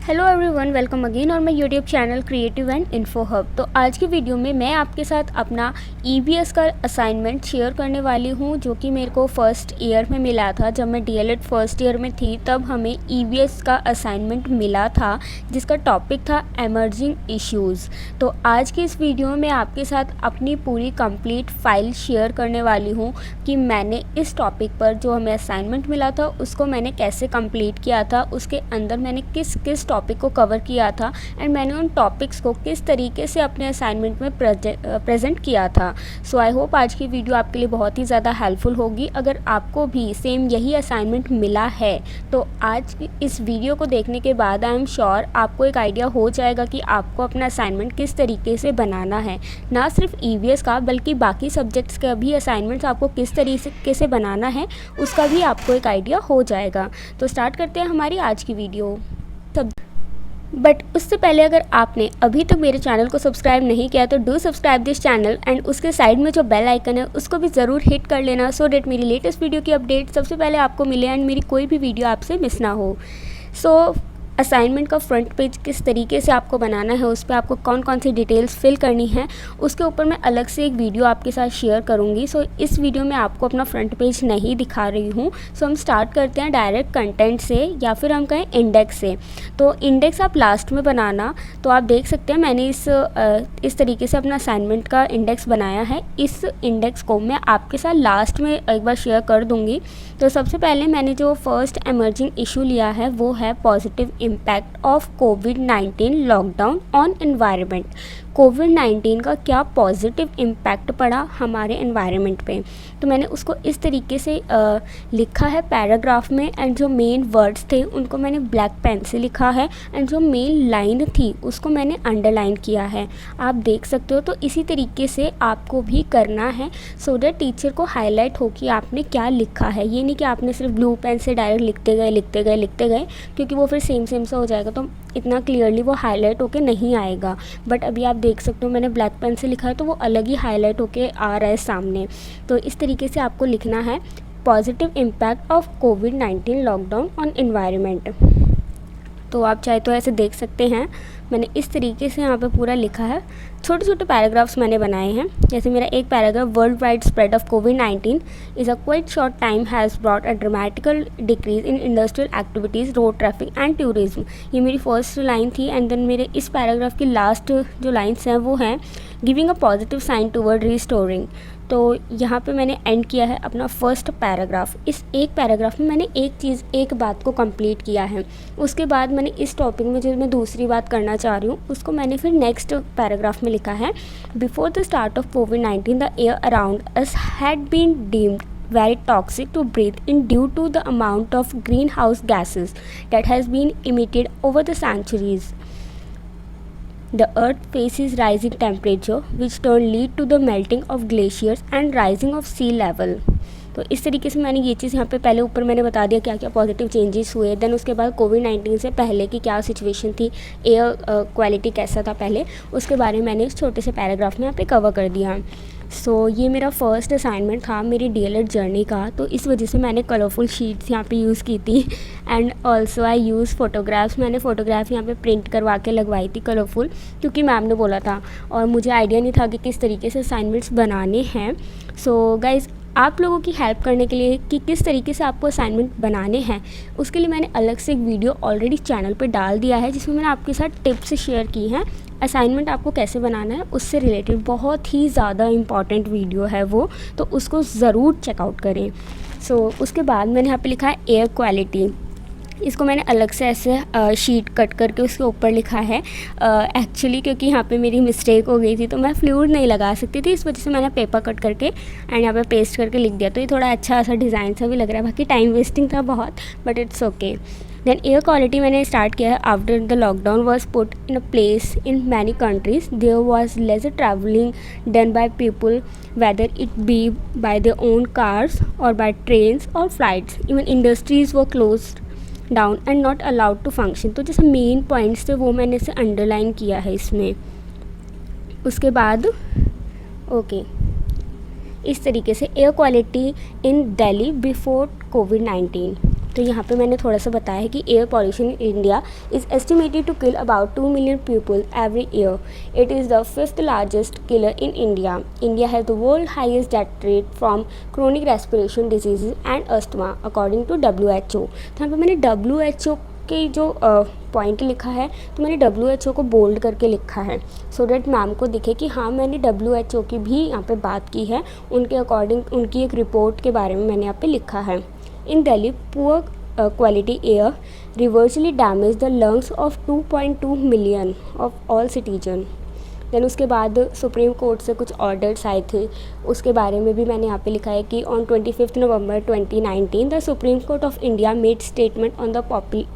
Hello everyone, welcome again और मैं YouTube channel creative and info hub. तो आज की वीडियो में मैं आपके साथ अपना ईवीएस का असाइनमेंट शेयर करने वाली हूं, जो कि मेरे को फर्स्ट ईयर में मिला था। जब मैं डीएलएड फर्स्ट ईयर में थी तब हमें ईवीएस का असाइनमेंट मिला था, जिसका टॉपिक था एमर्जिंग इश्यूज़। तो आज की इस वीडियो में मैं आपके साथ अपनी पूरी कंप्लीट फाइल शेयर करने वाली हूँ कि मैंने इस टॉपिक पर जो हमें असाइनमेंट मिला था उसको मैंने कैसे कंप्लीट किया था, उसके अंदर मैंने किस किस टॉपिक को कवर किया था एंड मैंने उन टॉपिक्स को किस तरीके से अपने असाइनमेंट में प्रेजेंट किया था। सो आई होप आज की वीडियो आपके लिए बहुत ही ज़्यादा हेल्पफुल होगी। अगर आपको भी सेम यही असाइनमेंट मिला है तो आज की इस वीडियो को देखने के बाद आई एम श्योर आपको एक आइडिया हो जाएगा कि आपको अपना असाइनमेंट किस तरीके से बनाना है। ना सिर्फ ईवीएस का बल्कि बाकी सब्जेक्ट्स का भी असाइनमेंट्स आपको किस तरीके से बनाना है उसका भी आपको एक आइडिया हो जाएगा। तो स्टार्ट करते हैं हमारी आज की वीडियो। बट उससे पहले अगर आपने अभी तक मेरे चैनल को सब्सक्राइब नहीं किया तो do subscribe this channel and उसके साइड में जो बेल आइकन है उसको भी ज़रूर हिट कर लेना, सो डेट मेरी लेटेस्ट वीडियो की अपडेट सबसे पहले आपको मिले एंड मेरी कोई भी वीडियो आपसे मिस ना हो। सो असाइनमेंट का फ्रंट पेज किस तरीके से आपको बनाना है, उस पर आपको कौन कौन सी डिटेल्स फिल करनी है, उसके ऊपर मैं अलग से एक वीडियो आपके साथ शेयर करूंगी। सो इस वीडियो में आपको अपना फ्रंट पेज नहीं दिखा रही हूँ। सो हम स्टार्ट करते हैं डायरेक्ट कंटेंट से या फिर हम कहें इंडेक्स से। तो इंडेक्स आप लास्ट में बनाना। तो आप देख सकते हैं मैंने इस तरीके से अपना असाइनमेंट का इंडेक्स बनाया है। इस इंडेक्स को मैं आपके साथ लास्ट में एक बार शेयर कर दूँगी। तो सबसे पहले मैंने जो फर्स्ट एमर्जिंग इशू लिया है वो है पॉजिटिव इम्पैक्ट ऑफ कोविड-19 लॉकडाउन ऑन एनवायरनमेंट। कोविड-19 का क्या पॉजिटिव इम्पैक्ट पड़ा हमारे एनवायरनमेंट पे। तो मैंने उसको इस तरीके से लिखा है पैराग्राफ में एंड जो मेन वर्ड्स थे उनको मैंने ब्लैक पेन से लिखा है एंड जो मेन लाइन थी उसको मैंने अंडरलाइन किया है, आप देख सकते हो। तो इसी तरीके से आपको भी करना है सो दैट टीचर को हाईलाइट हो कि आपने क्या लिखा है। ये नहीं कि आपने सिर्फ ब्लू पेन से डायरेक्ट लिखते गए क्योंकि वो फिर सेम सा हो जाएगा तो इतना क्लियरली वो हाईलाइट होके नहीं आएगा। बट अभी आप देख सकते हो मैंने ब्लैक पेन से लिखा है तो वो अलग ही हाईलाइट होके आ रहा है सामने। तो इस तरीके से आपको लिखना है पॉजिटिव इम्पैक्ट ऑफ कोविड-19 लॉकडाउन ऑन एनवायरनमेंट। तो आप चाहे तो ऐसे देख सकते हैं, मैंने इस तरीके से यहाँ पे पूरा लिखा है। छोटे छोटे पैराग्राफ्स मैंने बनाए हैं। जैसे मेरा एक paragraph world wide spread of covid is a quite short time has brought a dramatical decrease in industrial activities, road traffic and tourism. ये मेरी फर्स्ट लाइन थी एंड देन मेरे इस पैराग्राफ की लास्ट जो लाइन्स हैं वो हैं giving a positive sign toward restoring. तो यहाँ पे मैंने एंड किया है अपना फर्स्ट पैराग्राफ। इस एक पैराग्राफ में मैंने एक बात को कंप्लीट किया है। उसके बाद मैंने इस टॉपिक में जो मैं दूसरी बात करना चाह रही हूँ उसको मैंने फिर नेक्स्ट पैराग्राफ में लिखा है बिफोर द स्टार्ट ऑफ कोविड-19 the air around us had been deemed very toxic to breathe in due to the amount of greenhouse gases that has been emitted over the centuries. The earth faces rising temperature which turn lead to the melting of glaciers and rising of sea level. तो इस तरीके से मैंने ये चीज़ यहाँ पे पहले ऊपर मैंने बता दिया क्या क्या पॉजिटिव चेंजेस हुए। देन उसके बाद कोविड-19 से पहले की क्या सिचुएशन थी, एयर क्वालिटी कैसा था पहले, उसके बारे में मैंने इस छोटे से पैराग्राफ में यहाँ पे कवर कर दिया। सो ये मेरा फर्स्ट असाइनमेंट था मेरी डीएलएड जर्नी का, तो इस वजह से मैंने कलरफुल शीट्स यहाँ पे यूज़ की थी and also I use photographs. मैंने फ़ोटोग्राफ यहाँ पे प्रिंट करवा के लगवाई थी कलरफुल, क्योंकि मैम ने बोला था और मुझे आइडिया नहीं था कि किस तरीके से असाइनमेंट्स बनाने हैं। सो गाइज़, आप लोगों की हेल्प करने के लिए कि किस तरीके से आपको असाइनमेंट बनाने हैं उसके लिए मैंने अलग से एक वीडियो ऑलरेडी चैनल पे डाल दिया है, जिसमें मैंने आपके साथ टिप्स शेयर की हैं असाइनमेंट आपको कैसे बनाना है उससे रिलेटेड। बहुत ही ज़्यादा इम्पॉर्टेंट वीडियो है वो, तो उसको ज़रूर चेकआउट करें। सो उसके बाद मैंने यहाँ पे लिखा है एयर क्वालिटी। इसको मैंने अलग से ऐसे शीट कट करके उसके ऊपर लिखा है एक्चुअली क्योंकि यहाँ पे मेरी मिस्टेक हो गई थी तो मैं फ्लूइड नहीं लगा सकती थी, इस वजह से मैंने पेपर कट करके एंड यहाँ पे पेस्ट करके लिख दिया। तो ये थोड़ा अच्छा सा डिज़ाइन सा भी लग रहा है, बाकी टाइम वेस्टिंग था बहुत, but it's okay. Then air quality मैंने स्टार्ट किया है after the lockdown was put in a place in many countries there was lesser travelling done by people whether it be by their own cars और by trains और flights. Even industries were closed down and not allowed to function. तो जैसे main points थे वो मैंने इसे underline किया है इसमें। उसके बाद ओके इस तरीके से air quality in Delhi before कोविड-19। तो यहाँ पे मैंने थोड़ा सा बताया है कि air pollution in India is estimated to kill about 2 million people every year. It is the fifth largest killer in India. India has the world highest death rate from chronic respiration diseases and asthma according to WHO। तो यहाँ पे मैंने WHO के जो point लिखा है तो मैंने WHO को बोल्ड करके लिखा है सो डैट मैम को दिखे कि हाँ मैंने WHO की भी यहाँ पे बात की है, उनके अकॉर्डिंग उनकी एक रिपोर्ट के बारे में मैंने यहाँ पे लिखा है। In Delhi, poor quality air reversibly damaged the lungs of 2.2 million of all citizens। Then उसके बाद सुप्रीम कोर्ट से कुछ ऑर्डर्स आए थे, उसके बारे में भी मैंने यहाँ पे लिखा है कि on 25 November 2019 the supreme court of India made statement on the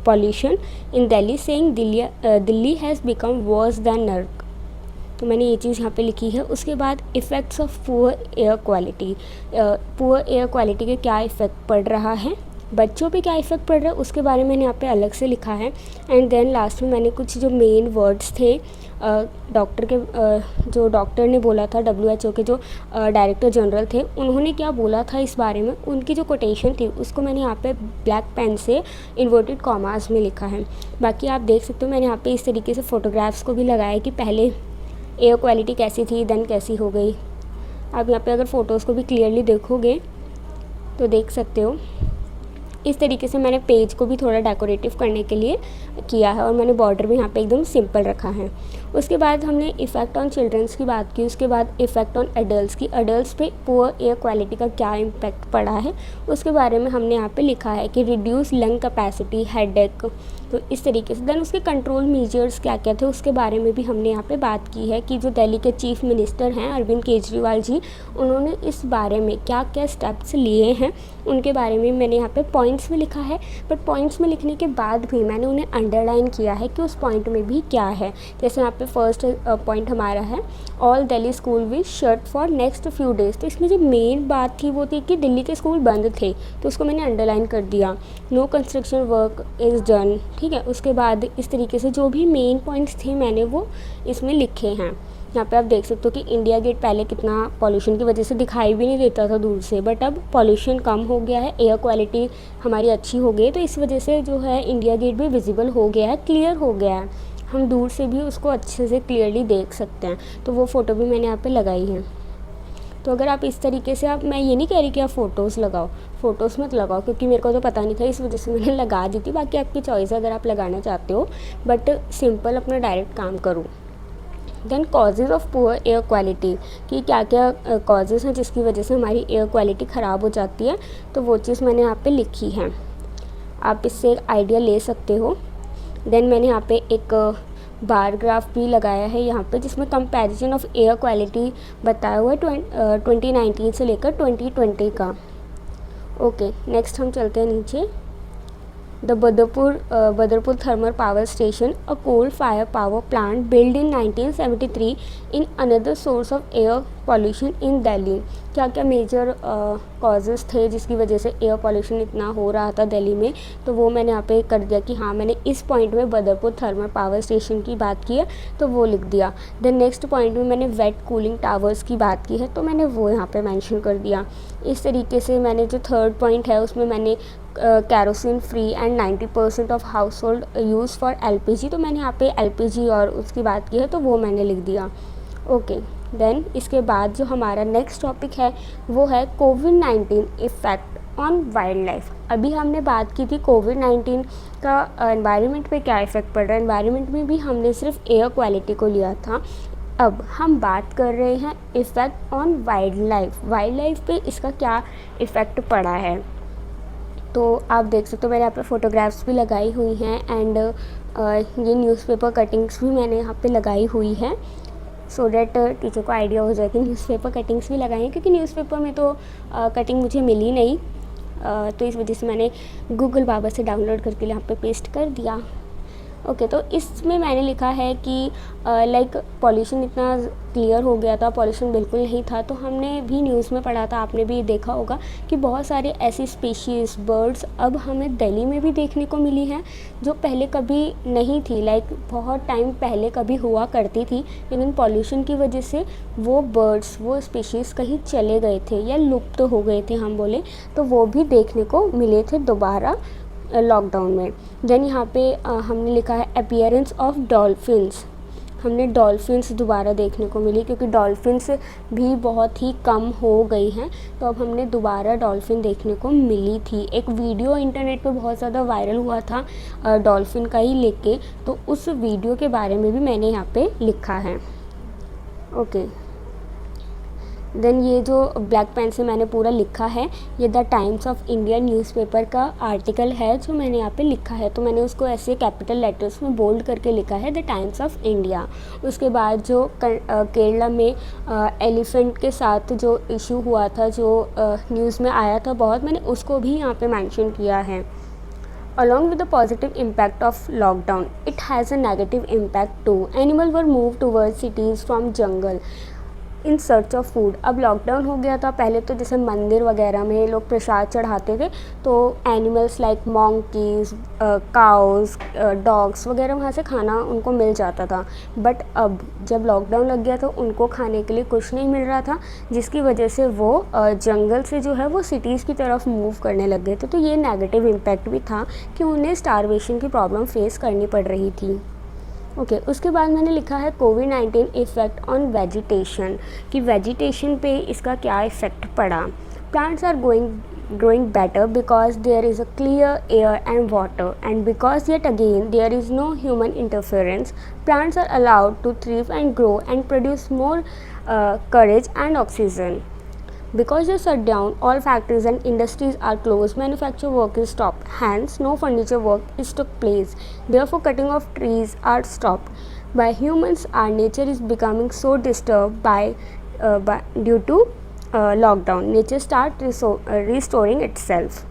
pollution in Delhi saying Delhi has become verse then नर्क। तो मैंने ये चीज़ यहाँ पे लिखी है। उसके बाद effects of poor air quality, poor air quality के क्या इफ़ेक्ट पड़ रहा है, बच्चों पे क्या इफ़ेक्ट पड़ रहा है उसके बारे में मैंने यहाँ पे अलग से लिखा है। एंड देन लास्ट में मैंने कुछ जो मेन वर्ड्स थे जो डॉक्टर ने बोला था, WHO के जो डायरेक्टर जनरल थे, उन्होंने क्या बोला था इस बारे में, उनकी जो कोटेशन थी उसको मैंने यहाँ पे ब्लैक पेन से इन्वर्टेड कॉमास में लिखा है। बाकी आप देख सकते हो मैंने यहाँ पे इस तरीके से फ़ोटोग्राफ्स को भी लगाया कि पहले एयर क्वालिटी कैसी थी देन कैसी हो गई। आप यहाँ पे अगर फ़ोटोज़ को भी क्लियरली देखोगे तो देख सकते हो इस तरीके से मैंने पेज को भी थोड़ा डेकोरेटिव करने के लिए किया है और मैंने बॉर्डर भी यहाँ पे एकदम सिंपल रखा है। उसके बाद हमने इफ़ेक्ट ऑन चिल्ड्रंस की बात की, उसके बाद इफ़ेक्ट ऑन एडल्ट्स की, एडल्ट्स पे पुअर एयर क्वालिटी का क्या इम्पैक्ट पड़ा है उसके बारे में हमने यहाँ पे लिखा है कि रिड्यूस लंग कैपेसिटी, हेडेक, तो इस तरीके से। देन उसके कंट्रोल मेजर्स क्या क्या थे उसके बारे में भी हमने यहाँ पे बात की है कि जो दिल्ली के चीफ मिनिस्टर हैं अरविंद केजरीवाल जी, उन्होंने इस बारे में क्या क्या स्टेप्स लिए हैं उनके बारे में मैंने यहाँ पे पॉइंट्स में लिखा है। बट पॉइंट्स में लिखने के बाद भी मैंने उन्हें अंडरलाइन किया है कि उस पॉइंट में भी क्या है। जैसे यहाँ पे फर्स्ट पॉइंट हमारा है all Delhi school will shut for next few days. तो इसमें जो मेन बात थी वो थी कि दिल्ली के स्कूल बंद थे, तो उसको मैंने अंडरलाइन कर दिया। No construction work is done, ठीक है। उसके बाद इस तरीके से जो भी मेन पॉइंट्स थे मैंने वो इसमें लिखे हैं। यहाँ पे आप देख सकते हो कि इंडिया गेट पहले कितना पॉल्यूशन की वजह से दिखाई भी नहीं देता था दूर से, बट अब पॉल्यूशन कम हो गया है, एयर क्वालिटी हमारी अच्छी हो गई, तो इस वजह से जो है इंडिया गेट भी विजिबल हो गया है, क्लियर हो गया है, हम दूर से भी उसको अच्छे से क्लियरली देख सकते हैं। तो वो फ़ोटो भी मैंने यहाँ पे लगाई है। तो अगर आप इस तरीके से, आप, मैं ये नहीं कह रही कि आप फ़ोटोज़ लगाओ, फ़ोटोज़ मत लगाओ क्योंकि मेरे को तो पता नहीं था, इस वजह से मैंने लगा दी थी। बाकी आपकी चॉइस है अगर आप लगाना चाहते हो, बट सिंपल अपना डायरेक्ट काम करो। Then causes of poor air quality, कि क्या क्या कॉजेज़ हैं जिसकी वजह से हमारी एयर क्वालिटी ख़राब हो जाती है, तो वो चीज़ मैंने यहाँ पे लिखी है, आप इससे एक आइडिया ले सकते हो। देन मैंने यहाँ पे एक बार ग्राफ भी लगाया है यहाँ पे जिसमें कंपैरिजन ऑफ एयर क्वालिटी बताया हुआ है 2019 से लेकर 2020 का। ओके, नेक्स्ट हम चलते हैं नीचे। The Badarpur Thermal Power Station, a coal-fired power plant built in 1973, in another source of air pollution in Delhi। क्या क्या मेजर कॉजेज़ थे जिसकी वजह से एयर पॉल्यूशन इतना हो रहा था दिल्ली में, तो वो मैंने यहाँ पे कर दिया कि हाँ मैंने इस पॉइंट में बदरपुर थर्मल पावर स्टेशन की बात की है तो वो लिख दिया। देन नेक्स्ट पॉइंट में मैंने वेट कूलिंग टावर्स की बात की है तो मैंने वो यहाँ पे मेंशन कर दिया। इस तरीके से मैंने जो थर्ड पॉइंट है उसमें मैंने kerosene free and 90% of house hold use for LPG, तो मैंने यहाँ पे LPG और उसकी बात की है तो वो मैंने लिख दिया। ओके, देन इसके बाद जो हमारा नेक्स्ट टॉपिक है वो है कोविड-19 इफ़ेक्ट ऑन वाइल्ड लाइफ। अभी हमने बात की थी कोविड-19 का एनवायरनमेंट पे क्या इफ़ेक्ट पड़ रहा है, एनवायरनमेंट में भी हमने सिर्फ एयर क्वालिटी को लिया था। अब हम बात कर रहे हैं effect on wild life, wild life पे इसका क्या इफ़ेक्ट पड़ा है। तो आप देख सकते हो मैंने यहाँ पे फ़ोटोग्राफ्स भी लगाई हुई हैं एंड ये न्यूज़पेपर कटिंग्स भी मैंने यहाँ पे लगाई हुई है सो डैट टीचर को आइडिया हो जाए कि न्यूज़पेपर कटिंग्स भी लगाई हैं, क्योंकि न्यूज़पेपर में तो कटिंग मुझे मिली नहीं, तो इस वजह से मैंने गूगल बाबा से डाउनलोड करके यहाँ पे पेस्ट कर दिया। ओके, तो इसमें मैंने लिखा है कि लाइक पॉल्यूशन इतना क्लियर हो गया था, पॉल्यूशन बिल्कुल नहीं था, तो हमने भी न्यूज़ में पढ़ा था, आपने भी देखा होगा कि बहुत सारे ऐसी स्पीशीज़ बर्ड्स अब हमें दिल्ली में भी देखने को मिली हैं जो पहले कभी नहीं थी, लाइक बहुत टाइम पहले कभी हुआ करती थी, लेकिन पॉल्यूशन की वजह से वो बर्ड्स, वो स्पीशीज़ कहीं चले गए थे या लुप्त हो गए थे हम बोले, तो वो भी देखने को मिले थे दोबारा लॉकडाउन में। देन यहाँ पे हमने लिखा है अपीयरेंस ऑफ डॉल्फिन्स, हमने डॉल्फिन्स दोबारा देखने को मिली क्योंकि डॉल्फिन्स भी बहुत ही कम हो गई हैं, तो अब हमने दोबारा डॉल्फिन देखने को मिली थी। एक वीडियो इंटरनेट पे बहुत ज़्यादा वायरल हुआ था डॉल्फिन का ही लेके, तो उस वीडियो के बारे में भी मैंने यहाँ पे लिखा है। ओके, देन ये जो ब्लैक पेन से मैंने पूरा लिखा है, ये the times of India newspaper का आर्टिकल है जो मैंने यहाँ पे लिखा है, तो मैंने उसको ऐसे कैपिटल लेटर्स में बोल्ड करके लिखा है द टाइम्स ऑफ इंडिया। उसके बाद जो केरला में एलिफेंट के साथ जो इशू हुआ था, जो न्यूज़ में आया था बहुत, मैंने उसको भी यहाँ पे मेंशन किया है। Along with the positive impact of lockdown, it has a negative impact too. Animals were moved towards cities from jungle in search of food. अब लॉकडाउन हो गया था, पहले तो जैसे मंदिर वगैरह में लोग प्रसाद चढ़ाते थे, तो animals like monkeys, cows, dogs वगैरह वहाँ से खाना उनको मिल जाता था। बट अब जब लॉकडाउन लग गया तो उनको खाने के लिए कुछ नहीं मिल रहा था, जिसकी वजह से वो जंगल से जो है वो सिटीज़ की तरफ मूव करने लग गए थे। तो ये नेगेटिव इम्पैक्ट भी था कि उन्हें स्टारवेशन की प्रॉब्लम फेस करनी पड़ रही थी। ओके, उसके बाद मैंने लिखा है कोविड-19 इफ़ेक्ट ऑन वेजिटेशन, कि वेजिटेशन पे इसका क्या इफ़ेक्ट पड़ा। Plants are growing better because there is a clear air and water, and because yet again there is no human interference, plants are allowed to thrive and grow and produce more courage and oxygen. Because they shut down, all factories and industries are closed, manufacture work is stopped, hence no furniture work is took place. Therefore, cutting of trees are stopped. By humans, our nature is becoming so disturbed due to lockdown. Nature start restoring itself.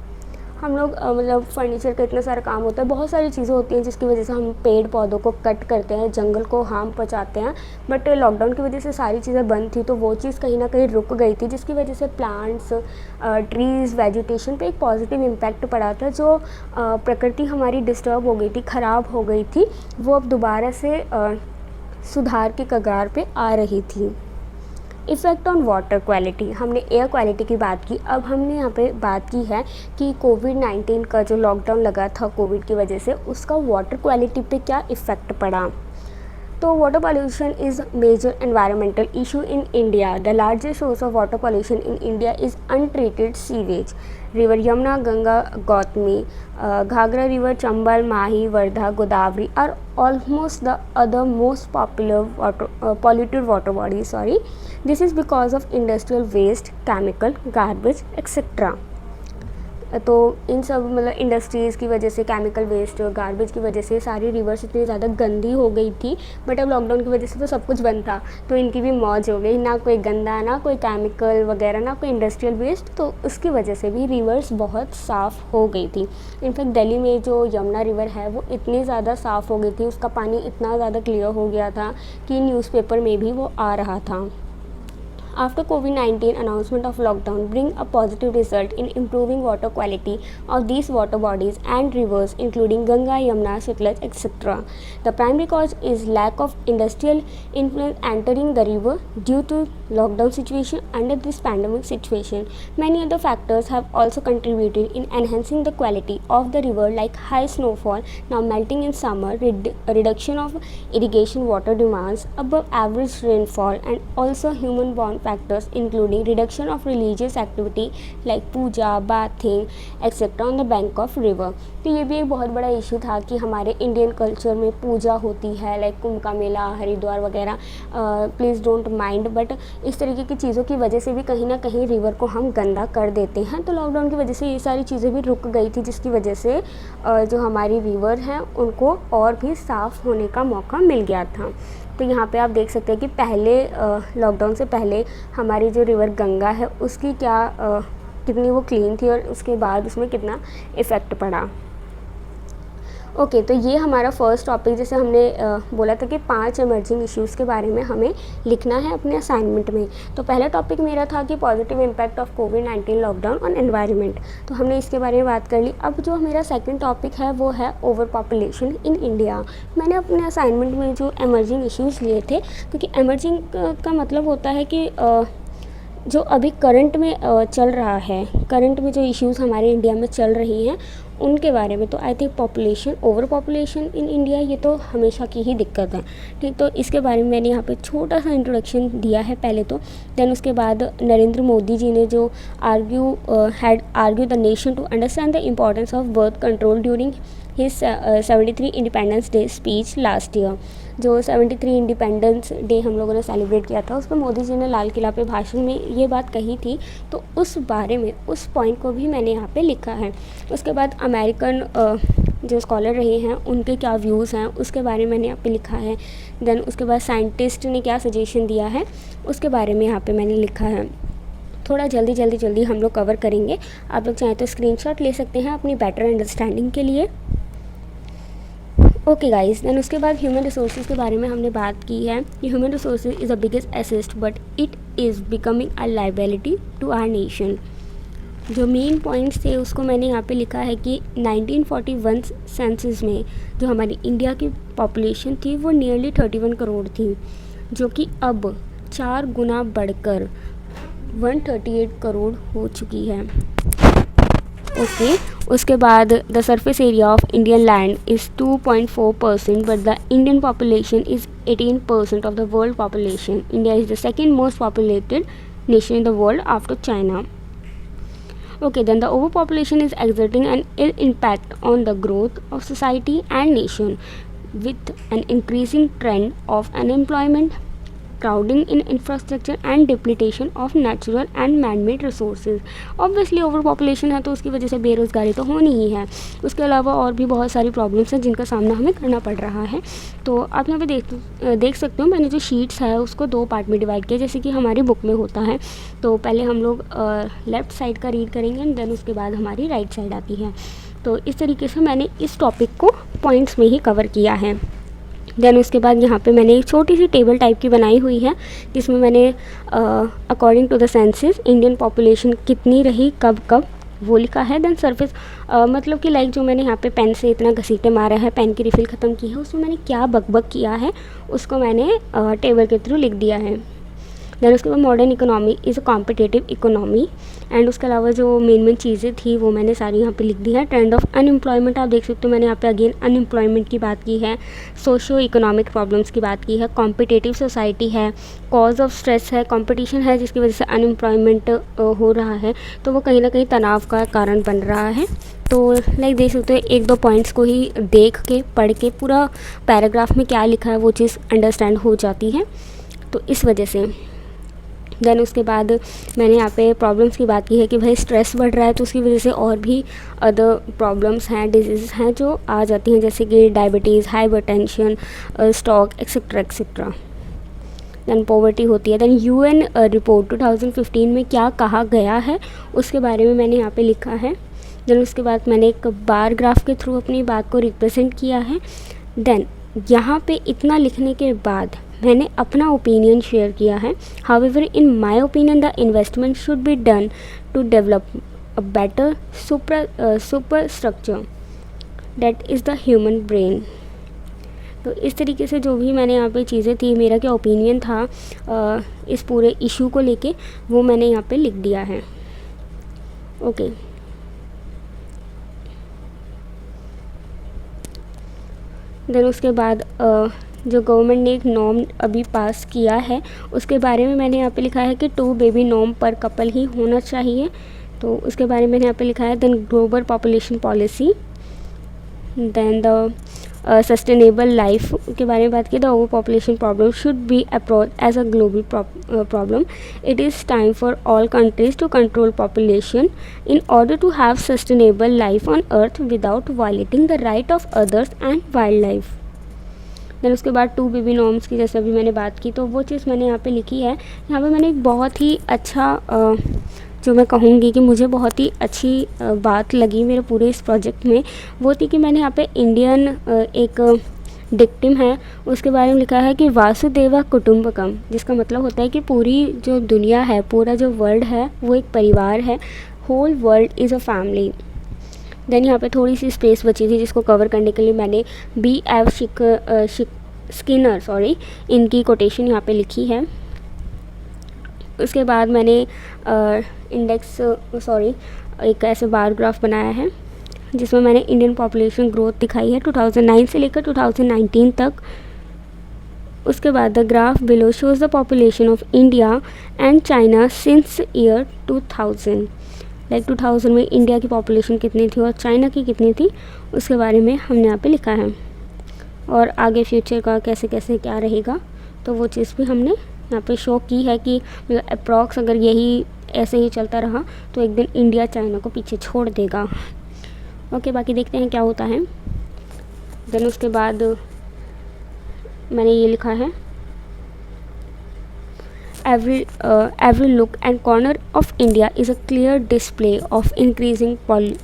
हम लोग मतलब furniture का इतना सारा काम होता है, बहुत सारी चीज़ें होती हैं जिसकी वजह से हम पेड़ पौधों को कट करते हैं, जंगल को हार्म पहुंचाते हैं। बट लॉकडाउन की वजह से सारी चीज़ें बंद थी, तो वो चीज़ कहीं ना कहीं रुक गई थी, जिसकी वजह से प्लांट्स, ट्रीज़, वेजिटेशन पे एक पॉजिटिव इम्पैक्ट पड़ा था। जो प्रकृति हमारी डिस्टर्ब हो गई थी, ख़राब हो गई थी, वो अब दोबारा से सुधार के कगार पे आ रही थी। इफ़ेक्ट ऑन वाटर क्वालिटी, हमने एयर क्वालिटी की बात की, अब हमने यहाँ पे बात की है कि कोविड-19 का जो लॉकडाउन लगा था कोविड की वजह से, उसका वाटर क्वालिटी पे क्या इफ़ेक्ट पड़ा। तो water pollution is major environmental issue in India. The largest source of water pollution in India is untreated sewage. River Yamuna, Ganga, Gautami, Ghaghara river, Chambal, Mahi, Wardha, Godavari are almost the other most popular polluted water bodies. This is because of industrial waste, chemical, garbage, etc. तो इन सब मतलब industries की वजह से, chemical waste और garbage की वजह से सारी रिवर्स इतनी ज़्यादा गंदी हो गई थी। बट अब लॉकडाउन की वजह से तो सब कुछ बंद था, तो इनकी भी मौज हो गई, ना कोई गंदा, ना कोई केमिकल वगैरह, ना कोई इंडस्ट्रियल वेस्ट, तो उसकी वजह से भी रिवर्स बहुत साफ़ हो गई थी। इनफैक्ट दिल्ली में जो यमुना रिवर है वो इतनी ज़्यादा साफ़ हो गई थी, उसका पानी इतना ज़्यादा क्लियर हो गया था कि न्यूज़पेपर में भी वो आ रहा था। After COVID-19 announcement of lockdown bring a positive result in improving water quality of these water bodies and rivers including Ganga, Yamuna, Sutlej, etc. The primary cause is lack of industrial influence entering the river due to lockdown situation under this pandemic situation. Many other factors have also contributed in enhancing the quality of the river like high snowfall, now melting in summer, reduction of irrigation water demands, above average rainfall, and also human borne factors including reduction of religious activity like puja, bathing, etc. on the bank of river. तो ये भी एक बहुत बड़ा issue था कि हमारे Indian culture में पूजा होती है, लाइक कुंभ का मेला, हरिद्वार वगैरह, प्लीज़ डोंट माइंड, बट इस तरीके की चीज़ों की वजह से भी कहीं ना कहीं रिवर को हम गंदा कर देते हैं। तो लॉकडाउन की वजह से ये सारी चीज़ें भी रुक गई थी, जिसकी वजह से जो हमारी रिवर हैं उनको और भी साफ़ होने का मौका मिल गया था। तो यहाँ पे आप देख सकते हैं कि पहले लॉकडाउन से पहले हमारी जो रिवर गंगा है उसकी कितनी वो क्लीन थी और उसके बाद उसमें कितना इफ़ेक्ट पड़ा। ओके, तो ये हमारा फर्स्ट टॉपिक, जैसे हमने बोला था कि 5 इमर्जिंग इश्यूज़ के बारे में हमें लिखना है अपने असाइनमेंट में। तो पहला टॉपिक मेरा था कि पॉजिटिव इम्पैक्ट ऑफ कोविड-19 लॉकडाउन ऑन एनवायरनमेंट, तो हमने इसके बारे में बात कर ली। अब जो मेरा सेकंड टॉपिक है वो है ओवर पॉपुलेशन इन इंडिया। मैंने अपने असाइनमेंट में जो इमर्जिंग इश्यूज़ लिए थे, क्योंकि इमर्जिंग का मतलब होता है कि जो अभी करंट में चल रहा है, करंट में जो इश्यूज़ हमारे इंडिया में चल रही हैं उनके बारे में। तो I think population, over population in India, ये तो हमेशा की ही दिक्कत है, ठीक। तो इसके बारे में मैंने यहाँ पे छोटा सा इंट्रोडक्शन दिया है पहले तो। देन उसके बाद नरेंद्र मोदी जी ने जो had argue the nation to understand the importance of birth control during his 73 independence day speech last year. जो 73 इंडिपेंडेंस डे हम लोगों ने सेलिब्रेट किया था, उस पर मोदी जी ने लाल किला पे भाषण में ये बात कही थी। तो उस बारे में, उस पॉइंट को भी मैंने यहाँ पे लिखा है। उसके बाद अमेरिकन जो स्कॉलर रहे हैं उनके क्या व्यूज़ हैं उसके बारे में मैंने यहाँ पे लिखा है। देन उसके बाद साइंटिस्ट ने क्या सजेशन दिया है उसके बारे में यहाँ पे मैंने लिखा है। थोड़ा जल्दी हम लोग कवर करेंगे। आप लोग चाहें तो स्क्रीनशॉट ले सकते हैं अपनी बेटर अंडरस्टैंडिंग के लिए। ओके गाइस, देन उसके बाद ह्यूमन रिसोर्सेज के बारे में हमने बात की है कि human resources is the biggest asset but it is becoming a liability to our nation. जो मेन पॉइंट्स थे उसको मैंने यहाँ पे लिखा है कि 1941 सेंसस में जो हमारी इंडिया की पॉपुलेशन थी वो नियरली 31 करोड़ थी, जो कि अब 4 गुना बढ़कर 138 करोड़ हो चुकी है। ओके, उसके बाद the surface area of Indian land is 2.4% but the Indian population is 18% of the world population. India is the second most populated nation in the world after China. Okay, then the overpopulation is exerting an ill impact on the growth of society and nation, with an increasing trend of unemployment, crowding in infrastructure and depletion of natural and man-made resources. Obviously overpopulation है तो उसकी वजह से बेरोज़गारी तो होनी ही है। उसके अलावा और भी बहुत सारी प्रॉब्लम्स हैं जिनका सामना हमें करना पड़ रहा है। तो आप यहाँ पे देख सकते हो, मैंने जो शीट्स है उसको 2 पार्ट में डिवाइड किया, जैसे कि हमारी बुक में होता है। तो पहले हम लोग लेफ़्ट साइड का रीड करेंगे एंड देन उसके बाद हमारी राइट साइड आती है। तो इस तरीके से मैंने इस टॉपिक को पॉइंट्स में ही कवर किया है। देन उसके बाद यहाँ पे मैंने एक छोटी सी टेबल टाइप की बनाई हुई है जिसमें मैंने according to the census Indian population कितनी रही कब कब वो लिखा है। देन सरफेस मतलब कि लाइक जो मैंने यहाँ पे पेन से इतना घसीटे मारा है, पेन की रिफ़िल ख़त्म की है, उसमें मैंने क्या बकबक किया है उसको मैंने टेबल के थ्रू लिख दिया है। देन उसके बाद modern economy is a competitive economy and उसके अलावा जो मेन चीज़ें थी वो मैंने सारी यहाँ पे लिख दी है। ट्रेंड ऑफ अनएम्प्लॉयमेंट आप देख सकते हो, मैंने यहाँ पे अगेन अनएम्प्लॉयमेंट की बात की है, सोशो इकोनॉमिक प्रॉब्लम्स की बात की है, कॉम्पिटिटिव सोसाइटी है, कॉज ऑफ स्ट्रेस है, कंपटीशन है जिसकी वजह से अनएम्प्लॉयमेंट हो रहा है, तो वो कहीं ना कहीं तनाव का कारण बन रहा है। तो लाइक देख सकते हो, 1-2 पॉइंट्स को ही देख के पढ़ के पूरा पैराग्राफ में क्या लिखा है वो चीज़ अंडरस्टैंड हो जाती है, तो इस वजह से। देन उसके बाद मैंने यहाँ पे प्रॉब्लम्स की बात की है कि भाई स्ट्रेस बढ़ रहा है तो उसकी वजह से और भी अदर प्रॉब्लम्स हैं, डिजीज़ हैं जो आ जाती हैं, जैसे कि diabetes, hypertension, stroke etcetera etcetera. Then poverty होती है। देन UN रिपोर्ट 2015 में क्या कहा गया है उसके बारे में मैंने यहाँ पे लिखा है। देन उसके बाद मैंने एक बार ग्राफ के थ्रू अपनी बात को रिप्रेजेंट किया है। देन यहाँ पे इतना लिखने के बाद मैंने अपना ओपिनियन शेयर किया है। However in my opinion the investment should be done to develop a better super structure that is the human brain. तो इस तरीके से जो भी मैंने यहाँ पे चीज़ें थी, मेरा क्या ओपिनियन था इस पूरे इशू को लेके, वो मैंने यहाँ पे लिख दिया है। ओके, देन उसके बाद जो गवर्नमेंट ने एक नॉर्म अभी पास किया है उसके बारे में मैंने यहाँ पे लिखा है कि 2 बेबी नॉर्म पर कपल ही होना चाहिए, तो उसके बारे में मैंने यहाँ पे लिखा है। Then global population policy, then the sustainable life के बारे में बात की। The over population problem should be approach as a global problem. It is time for all countries to control population in order to have sustainable life on earth without violating the right of others and wild life. Then उसके बाद 2 baby norms की जैसे अभी मैंने बात की, तो वो चीज़ मैंने यहाँ पे लिखी है। यहाँ पे मैंने एक बहुत ही अच्छा जो मैं कहूँगी कि मुझे बहुत ही अच्छी बात लगी मेरे पूरे इस प्रोजेक्ट में, वो थी कि मैंने यहाँ पे इंडियन एक डिक्टिम है उसके बारे में लिखा है कि वासुदेवा कुटुंबकम, जिसका मतलब होता है कि पूरी जो दुनिया है, पूरा जो वर्ल्ड है वो एक परिवार है, whole world is a family. Then यहाँ पे थोड़ी सी स्पेस बची थी जिसको कवर करने के लिए मैंने B.F. स्किनर इनकी कोटेशन यहाँ पे लिखी है। उसके बाद मैंने एक ऐसे बार ग्राफ बनाया है जिसमें मैंने इंडियन पॉपुलेशन ग्रोथ दिखाई है 2009 से लेकर 2019 तक। उसके बाद the graph below shows the population of India and China since year 2000। Like 2000 में इंडिया की पॉपुलेशन कितनी थी और चाइना की कितनी थी, उसके बारे में हमने यहाँ पे लिखा है। और आगे फ्यूचर का कैसे कैसे क्या रहेगा, तो वो चीज़ भी हमने यहाँ पे शो की है कि मतलब अप्रॉक्स अगर यही ऐसे ही चलता रहा तो एक दिन इंडिया चाइना को पीछे छोड़ देगा। ओके, बाकी देखते हैं क्या होता है। देन उसके बाद मैंने ये लिखा है every look and corner of India is a clear display of increasing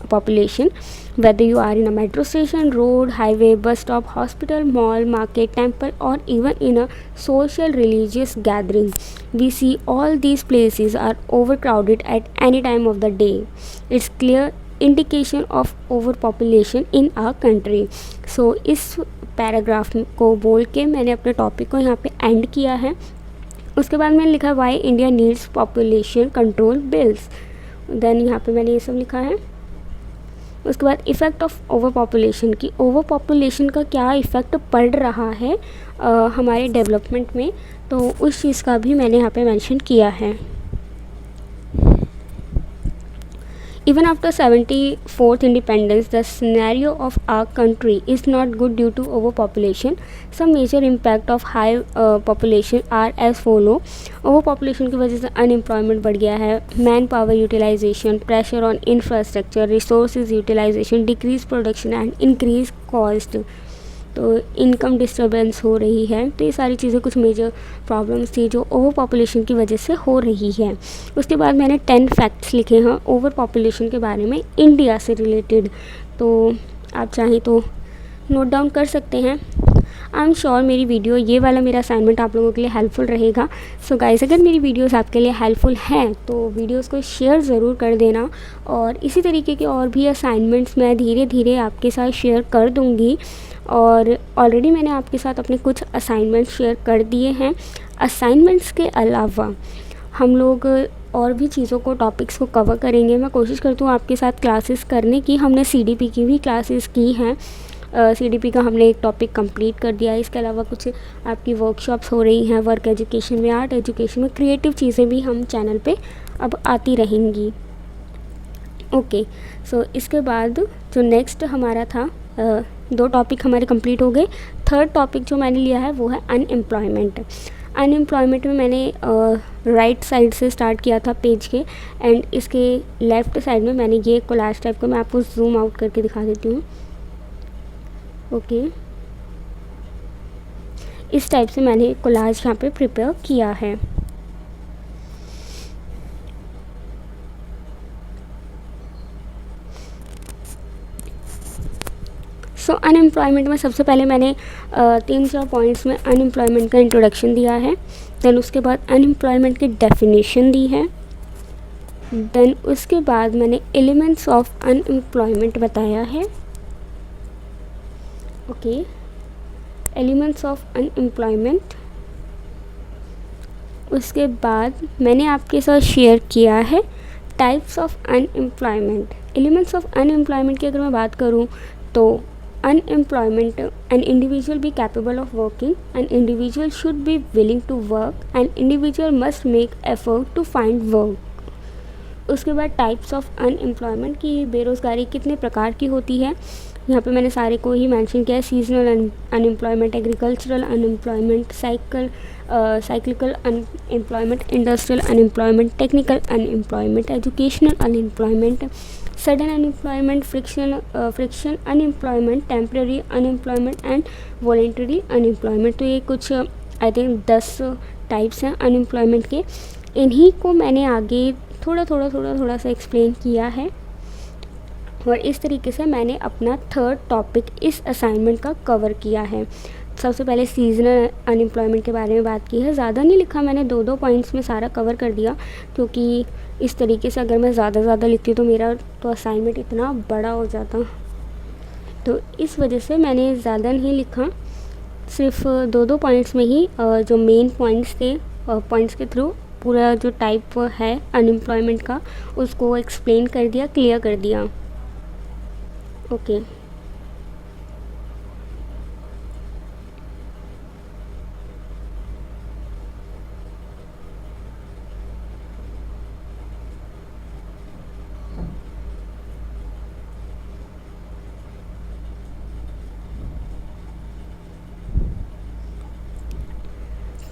population, whether you are in a metro station, road, highway, bus stop, hospital, mall, market, temple, or even in a social religious gathering. We see all these places are overcrowded at any time of the day. It's clear indication of overpopulation in our country. So इस paragraph को बोल के मैंने अपने topic को यहाँ पे and किया है। उसके बाद मैंने लिखा why India needs population control bills. Then यहाँ पे मैंने ये सब लिखा है। उसके बाद इफ़ेक्ट ऑफ ओवर पॉपुलेशन की ओवर पॉपुलेशन का क्या इफ़ेक्ट पड़ रहा है हमारे डेवलपमेंट में, तो उस चीज़ का भी मैंने यहाँ पे मेंशन किया है। Even after 74th independence, the scenario of our country is not good due to overpopulation. Some major impact of high population are as follow. Overpopulation की वजह से unemployment बढ़ गया है, man power utilisation, pressure on infrastructure, resources utilisation, decrease production and increase cost. तो income disturbance हो रही है। तो ये सारी चीज़ें कुछ मेजर प्रॉब्लम्स थी जो ओवर पॉपुलेशन की वजह से हो रही है। उसके बाद मैंने 10 फैक्ट्स लिखे हैं ओवर पॉपुलेशन के बारे में इंडिया से रिलेटेड, तो आप चाहें तो नोट डाउन कर सकते हैं। आई एम श्योर मेरी वीडियो, ये वाला मेरा असाइनमेंट आप लोगों के लिए हेल्पफुल रहेगा। सो गाइस, अगर मेरी वीडियोस आपके लिए हेल्पफुल हैं तो वीडियोस को शेयर ज़रूर कर देना, और इसी तरीके के और भी असाइनमेंट्स मैं धीरे धीरे आपके साथ शेयर कर दूँगी। और ऑलरेडी मैंने आपके साथ अपने कुछ असाइनमेंट शेयर कर दिए हैं। असाइनमेंट्स के अलावा हम लोग और भी चीज़ों को, टॉपिक्स को कवर करेंगे। मैं कोशिश करती हूँ आपके साथ क्लासेस करने की। हमने CDP की भी क्लासेस की हैं। CDP का हमने एक टॉपिक कंप्लीट कर दिया है। इसके अलावा कुछ आपकी वर्कशॉप्स हो रही हैं, वर्क एजुकेशन में, आर्ट एजुकेशन में, क्रिएटिव चीज़ें भी हम चैनल पे अब आती रहेंगी। ओके, सो इसके बाद जो नेक्स्ट हमारा था, 2 टॉपिक हमारे कंप्लीट हो गए। थर्ड टॉपिक जो मैंने लिया है वो है अनएम्प्लॉयमेंट। अनएम्प्लॉयमेंट में मैंने राइट साइड से स्टार्ट किया था पेज के, एंड इसके लेफ़्ट साइड में मैंने ये कोलाज टाइप का, मैं आपको जूम आउट करके दिखा देती हूँ। ओके, इस टाइप से मैंने कोलाज यहाँ पे प्रिपेयर किया है। सो अनएम्प्लॉयमेंट में सबसे पहले मैंने 3-4 पॉइंट्स में अनएम्प्लॉयमेंट का इंट्रोडक्शन दिया है। देन उसके बाद अनएम्प्लॉयमेंट की डेफिनेशन दी है। देन उसके बाद मैंने एलिमेंट्स ऑफ अनएम्प्लॉयमेंट बताया है। Okay, elements of unemployment. उसके बाद मैंने आपके साथ शेयर किया है types of unemployment. Elements of unemployment की अगर मैं बात करूँ तो unemployment, an individual be capable of working, an individual should be willing to work, an individual must make effort to find work. उसके बाद टाइप्स ऑफ अनएम्प्लॉयमेंट की बेरोज़गारी कितने प्रकार की होती है, यहाँ पे मैंने सारे को ही मेंशन किया है। Seasonal unemployment, agricultural unemployment, cyclical unemployment, industrial unemployment, technical unemployment, educational unemployment, sudden unemployment, friction unemployment, temporary unemployment and voluntary unemployment. तो ये कुछ आई थिंक 10 टाइप्स हैं अनएम्प्लॉयमेंट के। इन्हीं को मैंने आगे थोड़ा सा एक्सप्लेन किया है, और इस तरीके से मैंने अपना थर्ड टॉपिक इस असाइनमेंट का कवर किया है। सबसे पहले सीजनल अनएम्प्लॉयमेंट के बारे में बात की है। ज़्यादा नहीं लिखा मैंने, 2 पॉइंट्स में सारा कवर कर दिया, क्योंकि इस तरीके से अगर मैं ज़्यादा लिखती तो मेरा तो असाइनमेंट इतना बड़ा हो जाता। तो इस वजह से मैंने ज़्यादा नहीं लिखा, सिर्फ 2 पॉइंट्स में ही जो मेन पॉइंट्स थे, पॉइंट्स के थ्रू पूरा जो टाइप है अनएम्प्लॉयमेंट का उसको एक्सप्लेन कर दिया, क्लियर कर दिया। ओके।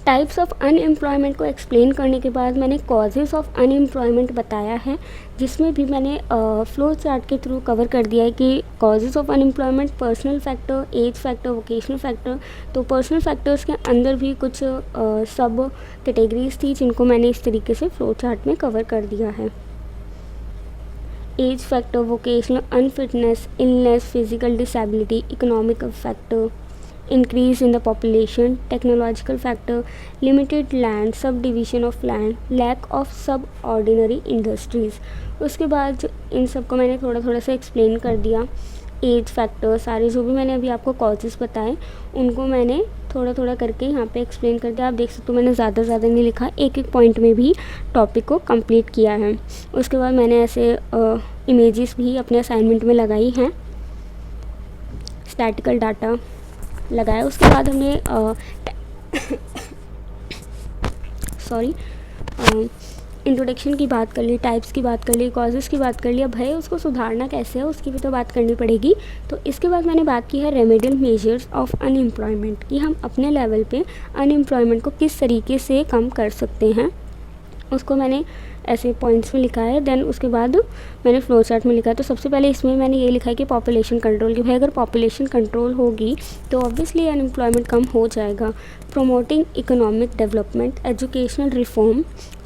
टाइप्स ऑफ अनएम्प्लॉयमेंट को एक्सप्लेन करने के बाद मैंने कॉजेज़ ऑफ अनएम्प्लॉयमेंट बताया है, जिसमें भी मैंने फ्लो चार्ट के थ्रू कवर कर दिया है कि causes of unemployment, personal factor, age factor, vocational factor. तो पर्सनल फैक्टर्स के अंदर भी कुछ सब कैटेगरीज थी जिनको मैंने इस तरीके से फ्लो चार्ट में कवर कर दिया है। Age factor, vocational unfitness, illness, physical disability, economic factor, increase in the population, technological factor, limited land, subdivision of land, lack of subordinary industries। उसके बाद इन सब को मैंने थोड़ा थोड़ा सा एक्सप्लेन कर दिया। एज फैक्टर, सारे जो भी मैंने अभी आपको कॉजेज़ बताए उनको मैंने थोड़ा थोड़ा करके यहाँ पे एक्सप्लेन कर दिया। आप देख सकते हो मैंने ज़्यादा नहीं लिखा, एक एक पॉइंट में भी टॉपिक को कंप्लीट किया है। उसके बाद मैंने ऐसे इमेजेस भी अपने असाइनमेंट में लगाई हैं, स्टैटिकल डाटा लगाया। उसके बाद हमने इंट्रोडक्शन की बात कर ली, टाइप्स की बात कर ली, कॉजेज़ की बात कर ली। अब भाई उसको सुधारना कैसे है उसकी भी तो बात करनी पड़ेगी। तो इसके बाद मैंने बात की है रेमेडियल मेजर्स ऑफ अनएम्प्लॉयमेंट, कि हम अपने लेवल पे अनएम्प्लॉयमेंट को किस तरीके से कम कर सकते हैं, उसको मैंने ऐसे पॉइंट्स में लिखा है। देन उसके बाद मैंने फ्लो चार्ट में लिखा है। तो सबसे पहले इसमें मैंने ये लिखा है कि पॉपुलेशन कंट्रोल, कि भाई अगर पॉपुलेशन कंट्रोल होगी तो ऑब्वियसली अनएम्प्लॉयमेंट कम हो जाएगा। Promoting economic development, educational reform,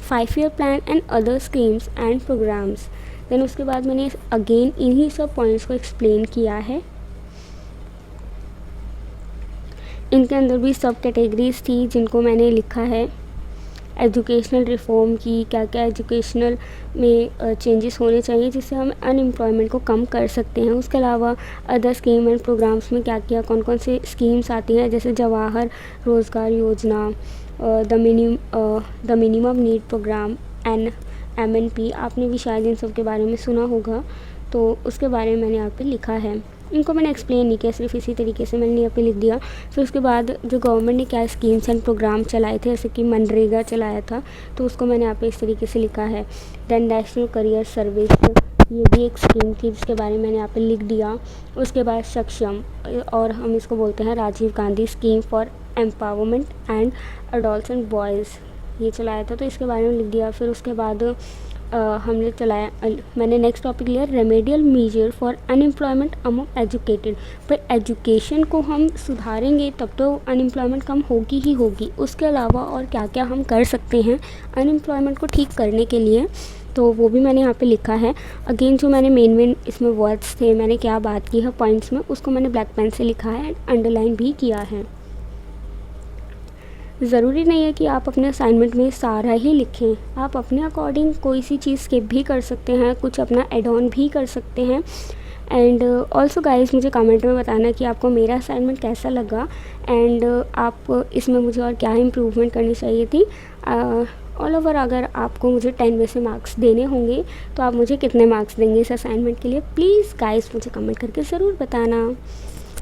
5 year plan and other schemes and programmes. Then उसके बाद मैंने अगेन इन्हीं सब पॉइंट्स को एक्सप्लेन किया है। इनके अंदर भी सब कैटेगरीज थी जिनको मैंने लिखा है। एजुकेशनल रिफॉर्म की क्या क्या एजुकेशनल में चेंजेस होने चाहिए जिससे हम अनएम्प्लॉयमेंट को कम कर सकते हैं। उसके अलावा अदर स्कीम एंड प्रोग्राम्स में क्या क्या कौन कौन से स्कीम्स आती हैं, जैसे Jawahar Rozgar Yojana, the minimum need programme, MNP। आपने भी शायद इन सब के बारे में सुना होगा, तो उसके बारे में मैंने यहाँ पे लिखा है। इनको मैंने एक्सप्लेन नहीं किया, सिर्फ इसी तरीके से मैंने यहाँ पे लिख दिया। फिर उसके बाद जो गवर्नमेंट ने क्या स्कीम्स एंड प्रोग्राम चलाए थे, जैसे कि मनरेगा चलाया था, तो उसको मैंने यहाँ पे इस तरीके से लिखा है। देन नेशनल करियर सर्विस, ये भी एक स्कीम थी जिसके बारे में मैंने यहाँ पे लिख दिया। उसके बाद सक्षम, और हम इसको बोलते हैं Rajiv Gandhi scheme for empowerment and adolescent boys, ये चलाया था, तो इसके बारे में लिख दिया। फिर उसके बाद हमने चलाया, मैंने नेक्स्ट टॉपिक लिया remedial measure for unemployment among educated. पर एजुकेशन को हम सुधारेंगे तब तो अनएम्प्लॉयमेंट कम होगी ही होगी। उसके अलावा और क्या क्या हम कर सकते हैं अनएम्प्लॉयमेंट को ठीक करने के लिए, तो वो भी मैंने यहाँ पे लिखा है। अगेन जो मैंने मेन इसमें वर्ड्स थे, मैंने क्या बात की है पॉइंट्स में, उसको मैंने ब्लैक पेन से लिखा है एंड अंडरलाइन भी किया है। ज़रूरी नहीं है कि आप अपने असाइनमेंट में सारा ही लिखें, आप अपने अकॉर्डिंग कोई सी चीज़ स्किप भी कर सकते हैं, कुछ अपना एड ऑन भी कर सकते हैं। एंड ऑल्सो गाइस मुझे कमेंट में बताना कि आपको मेरा असाइनमेंट कैसा लगा एंड आप इसमें मुझे और क्या इम्प्रूवमेंट करनी चाहिए थी। ऑल ओवर अगर आपको मुझे 10 में से मार्क्स देने होंगे तो आप मुझे कितने मार्क्स देंगे इस असाइनमेंट के लिए, प्लीज़ गाइस मुझे कमेंट करके ज़रूर बताना।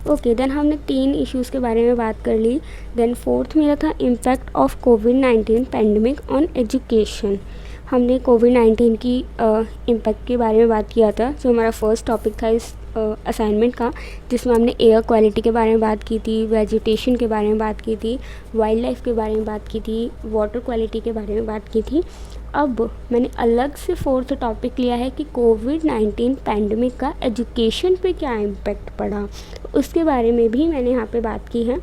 ओके, देन हमने 3 इश्यूज़ के बारे में बात कर ली। देन फोर्थ मेरा था impact of covid pandemic on education. हमने कोविड-19 की इम्पैक्ट के बारे में बात किया था, जो हमारा फर्स्ट टॉपिक था इस असाइनमेंट का, जिसमें हमने एयर क्वालिटी के बारे में बात की थी, वेजिटेशन के बारे में बात की थी, वाइल्ड लाइफ के बारे में बात की थी, वाटर क्वालिटी के बारे में बात की थी। अब मैंने अलग से फोर्थ टॉपिक लिया है कि कोविड-19 पैंडमिक का एजुकेशन पे क्या इम्पैक्ट पड़ा, उसके बारे में भी मैंने यहाँ पे बात की है।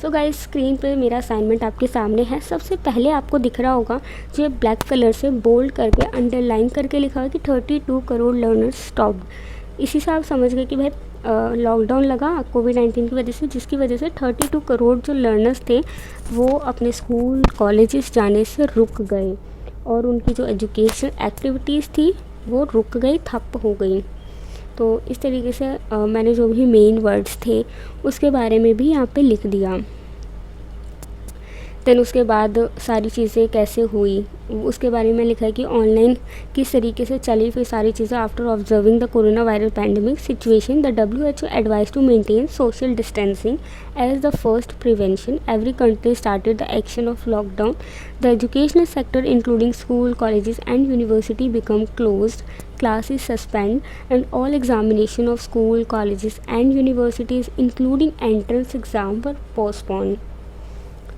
सो गाइस स्क्रीन पे मेरा असाइनमेंट आपके सामने है। सबसे पहले आपको दिख रहा होगा जो ब्लैक कलर से बोल्ड करके अंडरलाइन करके लिखा हुआ है कि 32 करोड़ लर्नर्स स्टॉप्ड। इसी से आप समझ गए कि भाई लॉकडाउन लगा कोविड-19 की वजह से, जिसकी वजह से 32 करोड़ जो लर्नर्स थे वो अपने स्कूल कॉलेजेस जाने से रुक गए और उनकी जो एजुकेशन एक्टिविटीज़ थी वो रुक गई, ठप हो गई। तो इस तरीके से मैंने जो भी मेन वर्ड्स थे उसके बारे में भी यहाँ पे लिख दिया। देन उसके बाद सारी चीज़ें कैसे हुई उसके बारे में लिखा है कि ऑनलाइन किस तरीके से चली फिर सारी चीज़ें। After observing the corona viral pandemic situation the WHO advise to maintain social distancing as the first prevention every country started the action of lockdown the educational sector including school colleges and university become closed classes suspend and all examination of school colleges and universities including entrance exam were postponed।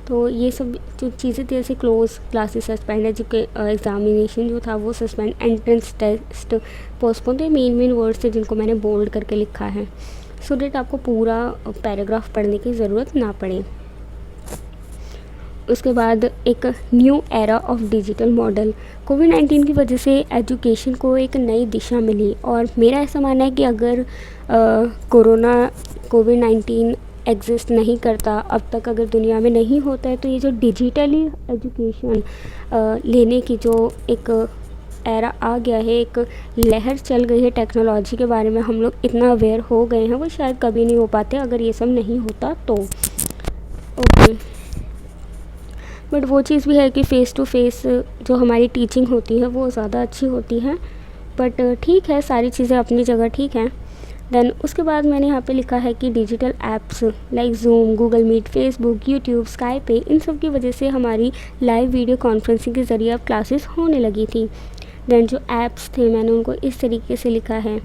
तो ये सब जो चीज़ें थी जैसे close classes suspend examination जो था वो सस्पेंड एंट्रेंस टेस्ट पोस्टपोन। तो ये मेन वर्ड्स थे जिनको मैंने बोल्ड करके लिखा है सो डेट आपको पूरा पैराग्राफ पढ़ने की ज़रूरत ना पड़े। उसके बाद एक new era of digital model. कोविड-19 की वजह से एजुकेशन को एक नई दिशा मिली और मेरा ऐसा मानना है कि अगर कोविड-19 एग्जिस्ट नहीं करता अब तक अगर दुनिया में नहीं होता है तो ये जो डिजिटली एजुकेशन लेने की जो एक एरा आ गया है, एक लहर चल गई है टेक्नोलॉजी के बारे में, हम लोग इतना अवेयर हो गए हैं वो शायद कभी नहीं हो पाते अगर ये सब नहीं होता तो। ओके, बट वो चीज़ भी है कि फ़ेस टू फेस जो हमारी टीचिंग होती है वो ज़्यादा अच्छी होती है। बट ठीक है, सारी चीज़ें अपनी जगह ठीक हैं। देन उसके बाद मैंने यहाँ पे लिखा है कि digital apps like Zoom, Google Meet, Facebook, YouTube, Skype इन सब की वजह से हमारी लाइव वीडियो कॉन्फ्रेंसिंग के ज़रिए अब क्लासेस होने लगी थी। देन जो ऐप्स थे मैंने उनको इस तरीके से लिखा है,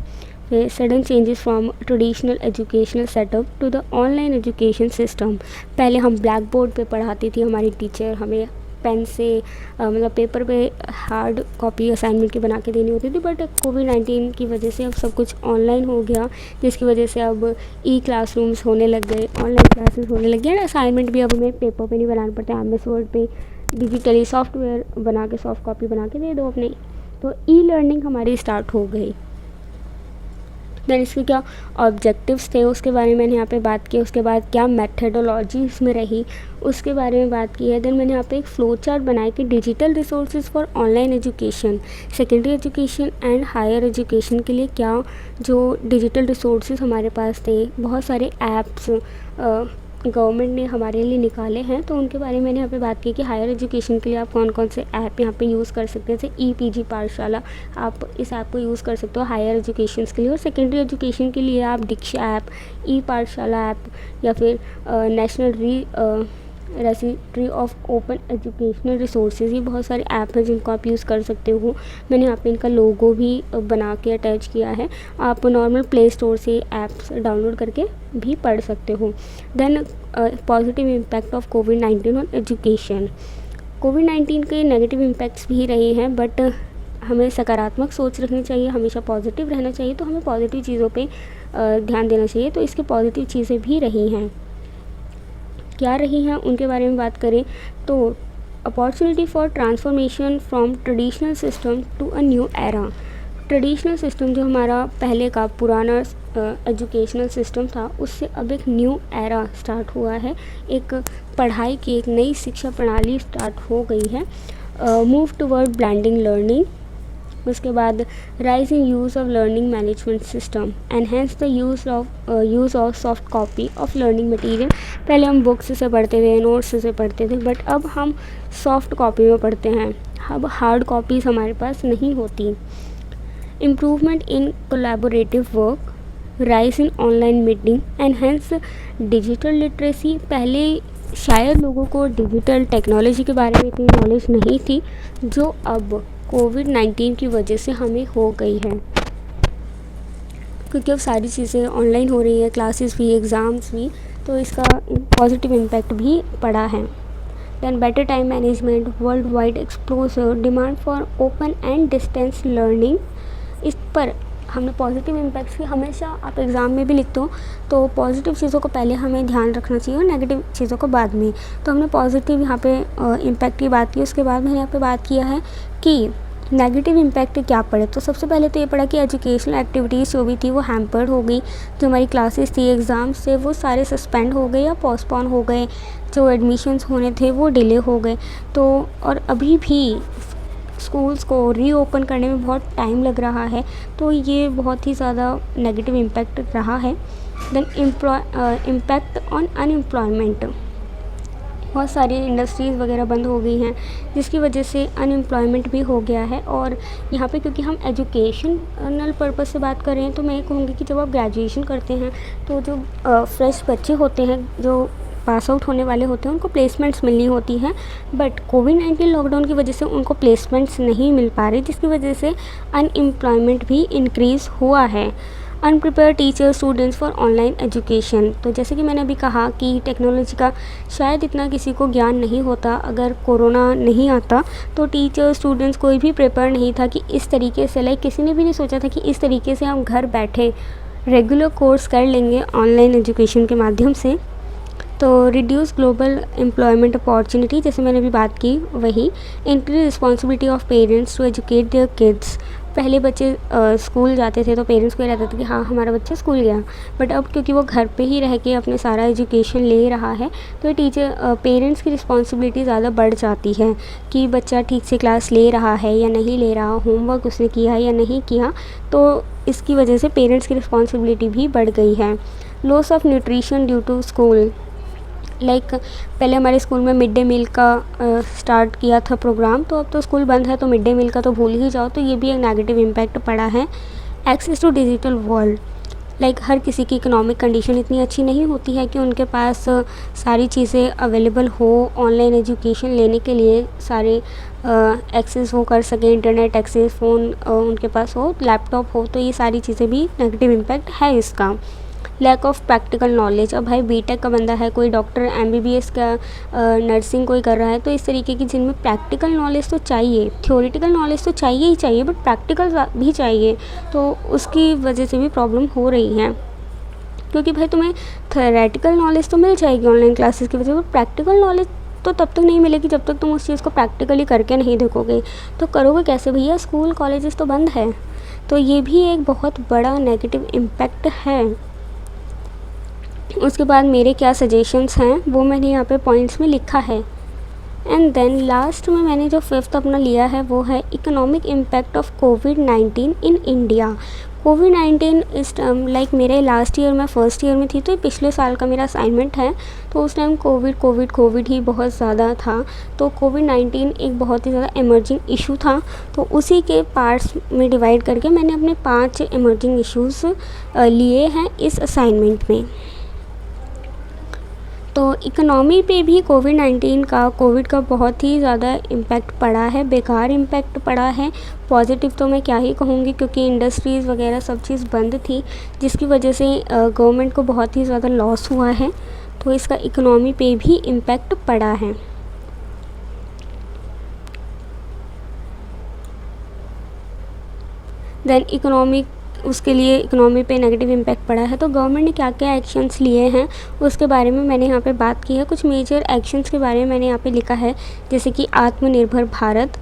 sudden changes from traditional educational setup to the online education system. पहले हम ब्लैक बोर्ड पर पढ़ाती थी हमारी टीचर, हमें पेन से मतलब पेपर पे हार्ड कॉपी असाइनमेंट की बना के देनी होती थी। बट कोविड-19 की वजह से अब सब कुछ ऑनलाइन हो गया जिसकी वजह से अब ई क्लासरूम्स होने लग गए, ऑनलाइन क्लासेस होने लग गए। असाइनमेंट भी अब हमें पेपर पे नहीं बनाना पड़ता, MS वर्ड पे डिजिटली सॉफ्टवेयर बना के सॉफ्ट कॉपी बना के दे दो अपने। तो ई लर्निंग हमारी स्टार्ट हो गई। देन इसके क्या ऑब्जेक्टिव्स थे उसके बारे में मैंने यहाँ पे बात की। उसके बाद क्या मेथडोलॉजी इसमें रही उसके बारे में बात की है। देन मैंने यहाँ पे एक फ़्लो चार्ट बनाया कि digital resources for online education, secondary education and higher education के लिए क्या जो डिजिटल रिसोर्सेज हमारे पास थे, बहुत सारे ऐप्स गवर्नमेंट ने हमारे लिए निकाले हैं तो उनके बारे में मैंने यहाँ पे बात की कि हायर एजुकेशन के लिए आप कौन कौन से ऐप यहाँ पे यूज़ कर सकते हैं। जैसे EPG पाठशाला, आप इस ऐप को यूज़ कर सकते हो हायर एजुकेशन के लिए। और सेकेंडरी एजुकेशन के लिए आप दीक्षा ऐप, ई पाठशाला ऐप या फिर national registry of open educational resources, ये बहुत सारे ऐप हैं जिनको आप यूज़ कर सकते हो। मैंने यहाँ पे इनका लोगो भी बना के अटैच किया है, आप नॉर्मल प्ले स्टोर से ऐप्स डाउनलोड करके भी पढ़ सकते हो। देन पॉजिटिव इम्पैक्ट ऑफ कोविड-19 ऑन एजुकेशन। कोविड-19 के नेगेटिव इम्पैक्ट्स भी रहे हैं बट हमें सकारात्मक सोच रखनी चाहिए, हमेशा पॉजिटिव रहना चाहिए। तो हमें पॉजिटिव चीज़ों पे ध्यान देना चाहिए। तो इसके पॉजिटिव चीज़ें भी रही हैं, क्या रही हैं उनके बारे में बात करें तो opportunity for transformation from traditional system to a new era. Traditional system जो हमारा पहले का पुराना एजुकेशनल सिस्टम था उससे अब एक न्यू एरा स्टार्ट हुआ है, एक पढ़ाई की एक नई शिक्षा प्रणाली स्टार्ट हो गई है। Move toward blending learning. उसके बाद rise in use of learning management system, enhance the use of soft copy of learning material. पहले हम बुक्स से पढ़ते थे, नोट्स से पढ़ते थे बट अब हम सॉफ्ट कॉपी में पढ़ते हैं, अब हार्ड कॉपीज़ हमारे पास नहीं होती। Improvement in collaborative work, rise in online meeting, enhance digital literacy. पहले शायद लोगों को डिजिटल टेक्नोलॉजी के बारे में इतनी नॉलेज नहीं थी जो अब कोविड-19 की वजह से हमें हो गई है, क्योंकि अब सारी चीज़ें ऑनलाइन हो रही है, क्लासेस भी, एग्ज़ाम्स भी, तो इसका पॉजिटिव इम्पैक्ट भी पड़ा है। Then better time management, world wide exposure, demand for open and distance learning. इस पर हमने पॉजिटिव इम्पैक्ट्स की, हमेशा आप एग्ज़ाम में भी लिखते हो तो पॉजिटिव चीज़ों को पहले हमें ध्यान रखना चाहिए और नेगेटिव चीज़ों को बाद में। तो हमने पॉजिटिव यहाँ पे इम्पैक्ट की बात की। उसके बाद मैंने यहाँ पे बात किया है कि नेगेटिव इम्पैक्ट क्या पड़े। तो सबसे पहले तो ये पड़ा कि एजुकेशनल एक्टिविटीज़ जो भी थी वो हैम्पर्ड हो गई, जो हमारी क्लासेस थी, एग्ज़ाम्स थे, वो सारे सस्पेंड हो गए या पोस्टपोन हो गए, जो एडमिशन्स होने थे वो डिले हो गए। तो और अभी भी स्कूल्स को रीओपन करने में बहुत टाइम लग रहा है, तो ये बहुत ही ज़्यादा नेगेटिव इम्पैक्ट रहा है। Then impact on unemployment. बहुत सारी इंडस्ट्रीज़ वगैरह बंद हो गई हैं, जिसकी वजह से अनएम्प्लॉयमेंट भी हो गया है। और यहाँ पे क्योंकि हम एजुकेशनल पर्पज़ से बात कर रहे हैं, तो मैं ये कहूँगी कि जब आप ग्रेजुएशन करते हैं तो जो फ्रेश बच्चे होते हैं, जो पास आउट होने वाले होते हैं, उनको प्लेसमेंट्स मिलनी होती हैं। बट कोविड-19 लॉकडाउन की वजह से उनको प्लेसमेंट्स नहीं मिल पा रही, जिसकी वजह से अनएम्प्लॉयमेंट भी इंक्रीज़ हुआ है। Unprepare teacher students for online education, तो जैसे कि मैंने अभी कहा कि टेक्नोलॉजी का शायद इतना किसी को ज्ञान नहीं होता। अगर कोरोना नहीं आता तो टीचर स्टूडेंट्स कोई भी प्रिपेयर नहीं था कि इस तरीके से, लाइक किसी ने भी नहीं सोचा था कि इस तरीके से हम घर बैठे रेगुलर कोर्स कर लेंगे ऑनलाइन एजुकेशन के माध्यम से। तो रिड्यूस ग्लोबल एम्प्लॉयमेंट अपॉर्चुनिटी, जैसे मैंने अभी बात की वही। Increase responsibility of parents to educate their kids. पहले बच्चे स्कूल जाते थे तो पेरेंट्स को ये रहता था कि हाँ हमारा बच्चा स्कूल गया, बट अब क्योंकि वो घर पे ही रह के अपने सारा एजुकेशन ले रहा है, तो पेरेंट्स की रिस्पॉन्सिबिलिटी ज़्यादा बढ़ जाती है कि बच्चा ठीक से क्लास ले रहा है या नहीं ले रहा, होमवर्क उसने किया या नहीं किया। तो इसकी वजह से पेरेंट्स की रिस्पॉन्सिबिलिटी भी बढ़ गई है। Loss of nutrition due to school, like पहले हमारे स्कूल में मिड डे मील का स्टार्ट किया था प्रोग्राम, तो अब तो स्कूल बंद है तो मिड डे मील का तो भूल ही जाओ। तो ये भी एक नेगेटिव इम्पैक्ट पड़ा है। Access to digital world, like हर किसी की इकोनॉमिक कंडीशन इतनी अच्छी नहीं होती है कि उनके पास सारी चीज़ें अवेलेबल हो ऑनलाइन एजुकेशन लेने के लिए, सारे एक्सेस वो कर सकें, इंटरनेट एक्सेस, फ़ोन उनके पास हो, लैपटॉप हो। तो ये सारी चीज़ें भी नेगेटिव इम्पैक्ट है इसका। लैक ऑफ प्रैक्टिकल नॉलेज, अब भाई बीटेक का बंदा है, कोई डॉक्टर, एमबीबीएस का, नर्सिंग कोई कर रहा है, तो इस तरीके की जिनमें प्रैक्टिकल नॉलेज तो चाहिए, थ्योरेटिकल नॉलेज तो चाहिए ही चाहिए, बट प्रैक्टिकल भी चाहिए, तो उसकी वजह से भी प्रॉब्लम हो रही है। क्योंकि भाई तुम्हें थ्योरेटिकल नॉलेज तो मिल जाएगी ऑनलाइन क्लासेस की वजह से, बट प्रैक्टिकल नॉलेज तो तब तक नहीं मिलेगी जब तक तुम उस चीज़ को प्रैक्टिकली करके नहीं देखोगे। तो करोगे कैसे भैया, स्कूल कॉलेजेस तो बंद है। तो ये भी एक बहुत बड़ा नेगेटिव इम्पैक्ट है। उसके बाद मेरे क्या सजेशंस हैं वो मैंने यहाँ पे पॉइंट्स में लिखा है। एंड देन लास्ट में मैंने जो 5th अपना लिया है वो है इकोनॉमिक इम्पैक्ट ऑफ कोविड-19 इन इंडिया। कोविड-19 इस टाइम, लाइक मेरे लास्ट ईयर में फर्स्ट ईयर में थी, तो ये पिछले साल का मेरा असाइनमेंट है। तो उस टाइम कोविड ही बहुत ज़्यादा था, तो कोविड-19 एक बहुत ही ज़्यादा इमर्जिंग इशू था। तो उसी के पार्ट्स में डिवाइड करके मैंने अपने 5 इमर्जिंग इश्यूज़ लिए हैं इस असाइनमेंट में। तो इकोनॉमी पे भी कोविड का बहुत ही ज़्यादा इम्पैक्ट पड़ा है, बेकार इम्पैक्ट पड़ा है। पॉजिटिव तो मैं क्या ही कहूँगी, क्योंकि इंडस्ट्रीज़ वगैरह सब चीज़ बंद थी, जिसकी वजह से गवर्नमेंट को बहुत ही ज़्यादा लॉस हुआ है। तो इसका इकोनॉमी पे भी इम्पैक्ट पड़ा है। देन उसके लिए इकोनॉमी पे नेगेटिव इम्पैक्ट पड़ा है, तो गवर्नमेंट ने क्या क्या एक्शंस लिए हैं उसके बारे में मैंने यहाँ पे बात की है। कुछ मेजर एक्शंस के बारे में मैंने यहाँ पे लिखा है, जैसे कि आत्मनिर्भर भारत,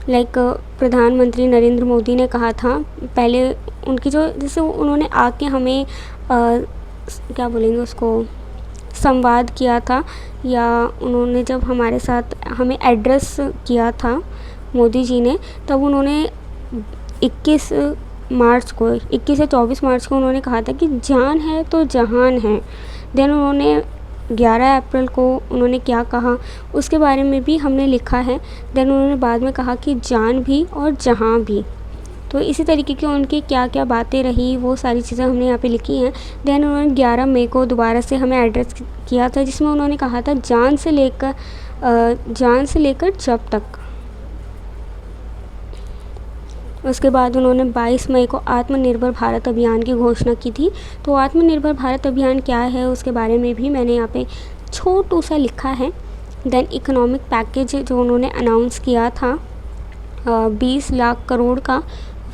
लाइक प्रधानमंत्री नरेंद्र मोदी ने कहा था पहले, उनकी जो जैसे उन्होंने आके हमें क्या बोलेंगे उसको, संवाद किया था, या उन्होंने जब हमारे साथ हमें एड्रेस किया था मोदी जी ने, तब उन्होंने 21 से 24 मार्च को उन्होंने कहा था कि जान है तो जहान है। देन उन्होंने 11 अप्रैल को उन्होंने क्या कहा उसके बारे में भी हमने लिखा है। देन उन्होंने बाद में कहा कि जान भी और जहां भी। तो इसी तरीके की उनकी क्या क्या बातें रही वो सारी चीज़ें हमने यहाँ पे लिखी हैं। देन उन्होंने 11 मई को दोबारा से हमें एड्रेस किया था, जिसमें उन्होंने कहा था जान से लेकर जब तक। उसके बाद उन्होंने 22 मई को आत्मनिर्भर भारत अभियान की घोषणा की थी। तो आत्मनिर्भर भारत अभियान क्या है उसके बारे में भी मैंने यहाँ पे छोटू सा लिखा है। देन इकोनॉमिक पैकेज जो उन्होंने अनाउंस किया था 20 लाख करोड़ का,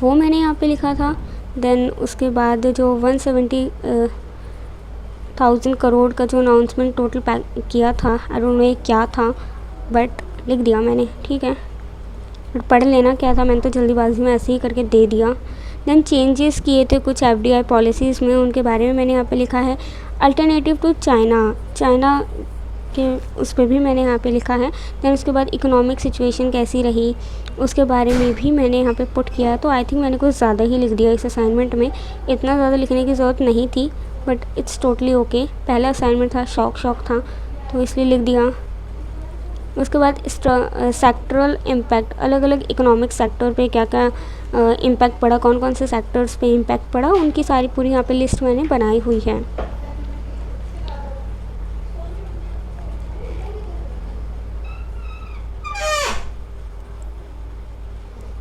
वो मैंने यहाँ पे लिखा था। देन उसके बाद जो 170,000 करोड़ का जो अनाउंसमेंट टोटल किया था, आई डोंट नो क्या था, बट लिख दिया मैंने, ठीक है, पढ़ लेना क्या था, मैंने तो जल्दीबाजी में ऐसे ही करके दे दिया। देन चेंजेस किए थे कुछ FDI पॉलिसीज़ में, उनके बारे में मैंने यहाँ पे लिखा है। अल्टरनेटिव टू चाइना के उस पर भी मैंने यहाँ पे लिखा है। देन उसके बाद इकोनॉमिक सिचुएशन कैसी रही उसके बारे में भी मैंने यहाँ पे पुट किया है। तो आई थिंक मैंने कुछ ज़्यादा ही लिख दिया इस असाइनमेंट में, इतना ज़्यादा लिखने की ज़रूरत नहीं थी, बट इट्स टोटली ओके। पहला असाइनमेंट था, शौक था, तो इसलिए लिख दिया। उसके बाद सेक्टरल इम्पैक्ट, अलग अलग इकोनॉमिक सेक्टर पे क्या क्या इम्पैक्ट पड़ा, कौन कौन से सेक्टर्स पे इम्पैक्ट पड़ा, उनकी सारी पूरी यहाँ पे लिस्ट मैंने बनाई हुई है।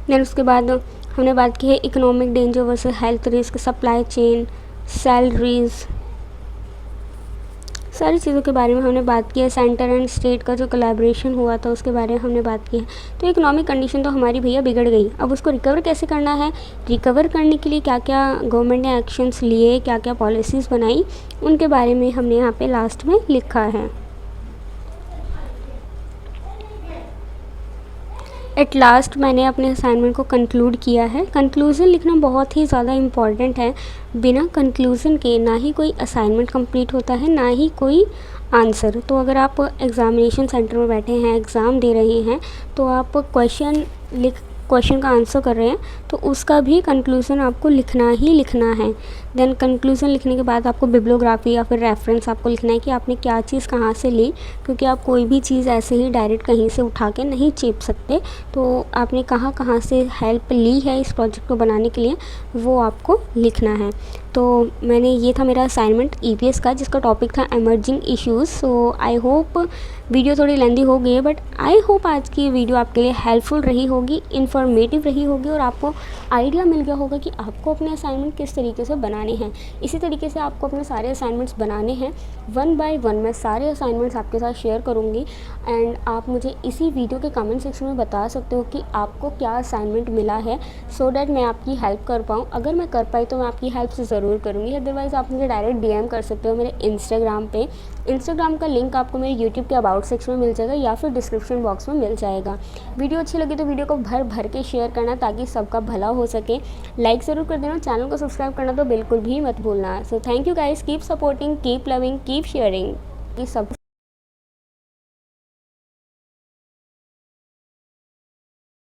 देन उसके बाद हमने बात की है economic danger versus health risk, supply chain, salaries, सारी चीज़ों के बारे में हमने बात की है। सेंटर एंड स्टेट का जो कोलैबोरेशन हुआ था उसके बारे में हमने बात की है। तो इकोनॉमिक कंडीशन तो हमारी भैया बिगड़ गई, अब उसको रिकवर कैसे करना है, रिकवर करने के लिए क्या क्या गवर्नमेंट ने एक्शंस लिए, क्या क्या पॉलिसीज़ बनाई, उनके बारे में हमने यहाँ पे लास्ट में लिखा है। एट लास्ट मैंने अपने असाइनमेंट को कंक्लूड किया है। कंक्लूज़न लिखना बहुत ही ज़्यादा इम्पॉर्टेंट है। बिना कंक्लूज़न के ना ही कोई असाइनमेंट कंप्लीट होता है, ना ही कोई आंसर। तो अगर आप एग्ज़ामिनेशन सेंटर में बैठे हैं, एग्ज़ाम दे रहे हैं, तो आप क्वेश्चन का आंसर कर रहे हैं, तो उसका भी कंक्लूज़न आपको लिखना ही लिखना है। देन कंक्लूज़न लिखने के बाद आपको बिब्लियोग्राफी या फिर रेफरेंस आपको लिखना है कि आपने क्या चीज़ कहाँ से ली, क्योंकि आप कोई भी चीज़ ऐसे ही डायरेक्ट कहीं से उठा के नहीं चेप सकते। तो आपने कहाँ कहाँ से हेल्प ली है इस प्रोजेक्ट को बनाने के लिए, वो आपको लिखना है। तो ये था मेरा असाइनमेंट ईवीएस का, जिसका टॉपिक था emerging issues. So I hope video थोड़ी लेंदी हो गई है, बट आई होप आज की वीडियो आपके लिए हेल्पफुल रही होगी, इन्फॉर्मेटिव रही होगी, और आपको आइडिया मिल गया होगा कि आपको अपने असाइनमेंट किस तरीके से बनाने हैं। इसी तरीके से आपको अपने सारे असाइनमेंट्स बनाने हैं, 1 बाय 1 मैं सारे असाइनमेंट्स आपके साथ शेयर करूँगी। एंड आप मुझे इसी वीडियो के कमेंट सेक्शन में बता सकते हो कि आपको क्या असाइनमेंट मिला है, सो डैट मैं आपकी हेल्प कर पाऊँ। अगर मैं कर पाई तो मैं आपकी हेल्प से ज़रूर करूँगी, अदरवाइज़ आप मुझे डायरेक्ट DM कर सकते हो मेरे इंस्टाग्राम पे। इंस्टाग्राम का लिंक आपको मेरे यूट्यूब के अबाउट सेक्शन में मिल जाएगा या फिर डिस्क्रिप्शन बॉक्स में मिल जाएगा। वीडियो अच्छी लगी तो वीडियो को भर भर के शेयर करना, ताकि सबका भला हो सके। लाइक ज़रूर कर देना, चैनल को सब्सक्राइब करना तो बिल्कुल भी मत भूलना। So thank you guys, keep supporting, keep loving, keep sharing, ये सब